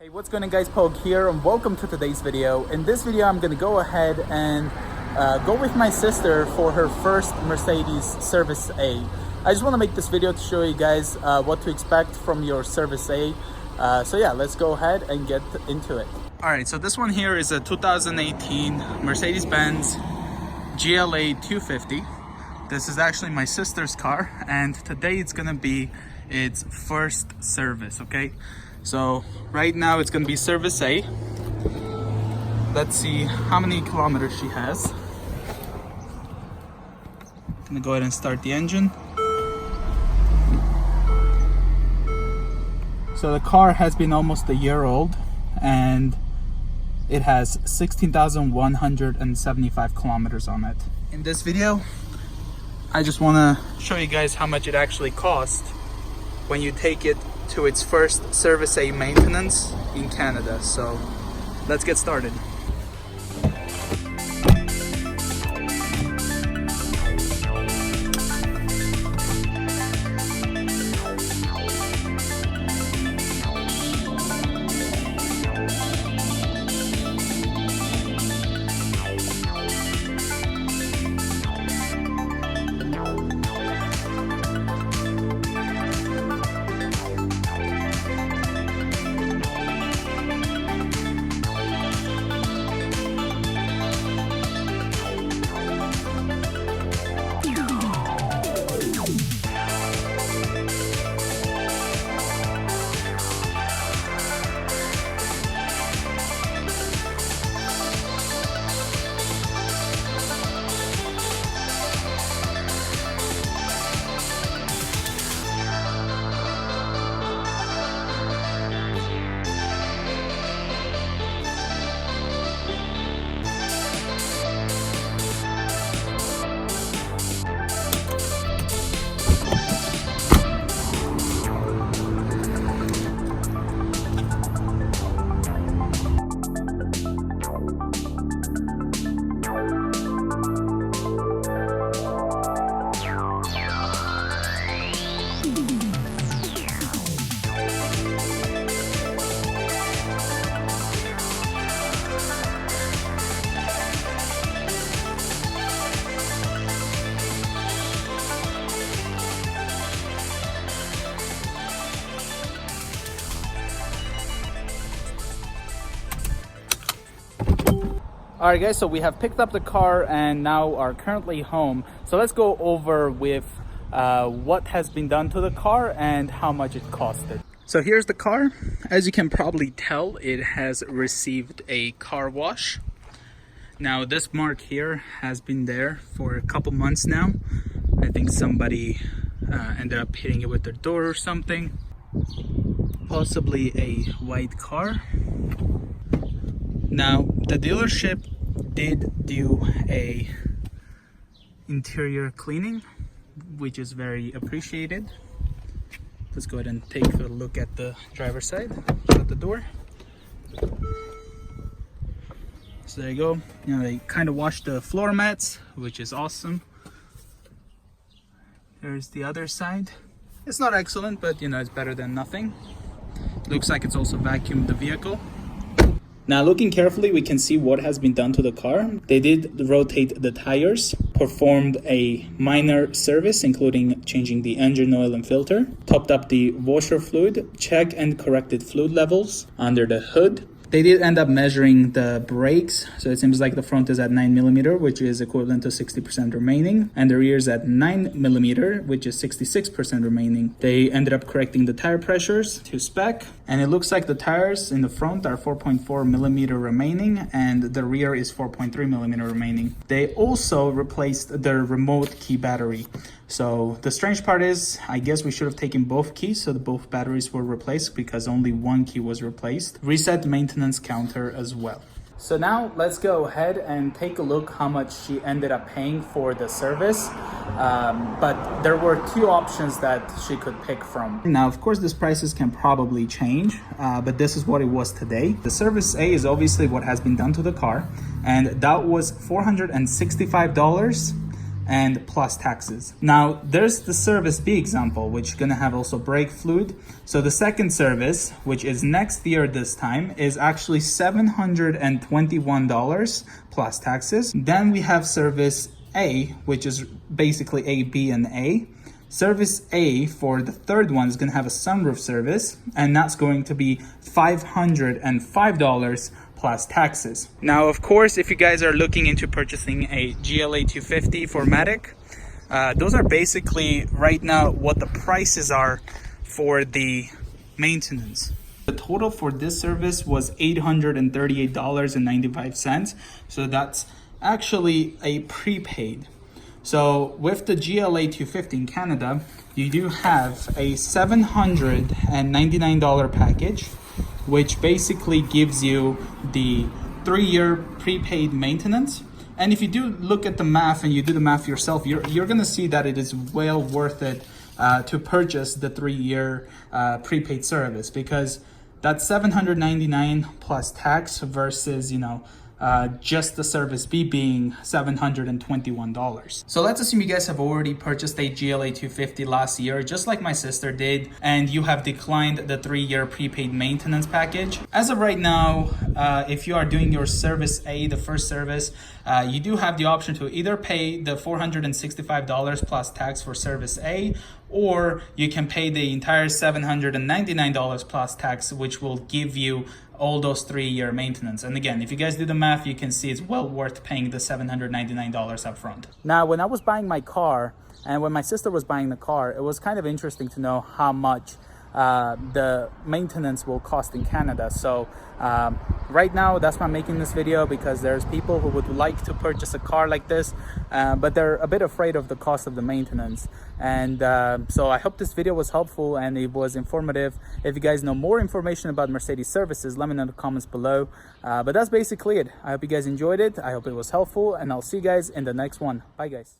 Hey, what's going on guys, Pog here and welcome to today's video. In this video I'm going to go ahead and go with my sister for her first Mercedes Service A. I just want to make this video to show you guys what to expect from your Service A. So yeah, let's go ahead and get into it. Alright, so this one here is a 2018 Mercedes-Benz GLA 250. This is actually my sister's car and today it's going to be its first service, okay? So right now it's gonna be Service A. Let's see how many kilometers she has. I'm gonna go ahead and start the engine. So the car has been almost a year old and it has 16,175 kilometers on it. In this video, I just wanna show you guys how much it actually costs when you take it to its first Service A maintenance in Canada. So let's get started. Alright guys, so we have picked up the car and now are currently home. So let's go over with what has been done to the car and how much it costed. So here's the car. As you can probably tell, it has received a car wash. Now this mark here has been there for a couple months now. I think somebody ended up hitting it with their door or something. Possibly a white car. Now the dealership did do a interior cleaning, which is very appreciated. Let's go ahead and take a look at the driver's side. Shut the door. So there you go. You know, they kind of washed the floor mats, which is awesome. Here's the other side. It's not excellent, but you know, it's better than nothing. Looks like it's also vacuumed the vehicle. Now looking carefully, we can see what has been done to the car. They did rotate the tires, performed a minor service including changing the engine oil and filter, topped up the washer fluid, checked and corrected fluid levels under the hood. They did end up measuring the brakes, so it seems like the front is at 9mm, which is equivalent to 60% remaining, and the rear is at 9mm, which is 66% remaining. They ended up correcting the tire pressures to spec, and it looks like the tires in the front are 4.4mm remaining, and the rear is 4.3mm remaining. They also replaced their remote key battery. So the strange part is, I guess we should have taken both keys so that both batteries were replaced because only one key was replaced. Reset maintenance counter as well. So now let's go ahead and take a look how much she ended up paying for the service. But there were two options that she could pick from. Now, of course, these prices can probably change, but this is what it was today. The Service A is obviously what has been done to the car, and that was $465. and plus taxes. Now there's the service B example, which is gonna have also brake fluid. So the second service, which is next year this time, is actually $721 plus taxes. Then we have service A, which is basically A, B, and A. Service A for the third one is going to have a sunroof service, and that's going to be $505 plus taxes. Now, of course, if you guys are looking into purchasing a GLA 250 for Matic, those are basically right now what the prices are for the maintenance. The total for this service was $838.95, so that's actually a prepaid. So with the GLA 250 in Canada, you do have a $799 package, which basically gives you the 3-year prepaid maintenance. And if you do look at the math and you do the math yourself, you're gonna see that it is well worth it to purchase the 3-year prepaid service, because that's $799 plus tax versus, just the service B being $721. So let's assume you guys have already purchased a GLA 250 last year, just like my sister did, and you have declined the 3-year prepaid maintenance package. As of right now, if you are doing your service A, the first service, you do have the option to either pay the $465 plus tax for service A, or you can pay the entire $799 plus tax, which will give you all those 3-year maintenance. And again, if you guys do the math, you can see it's well worth paying the $799 up front. Now, when I was buying my car and when my sister was buying the car, it was kind of interesting to know how much the maintenance will cost in Canada. So right now, that's why I'm making this video, because there's people who would like to purchase a car like this, but they're a bit afraid of the cost of the maintenance. And so I hope this video was helpful and it was informative. If you guys know more information about Mercedes services, let me know in the comments below. But that's basically it. I hope you guys enjoyed it. I hope it was helpful, and I'll see you guys in the next one. Bye, guys.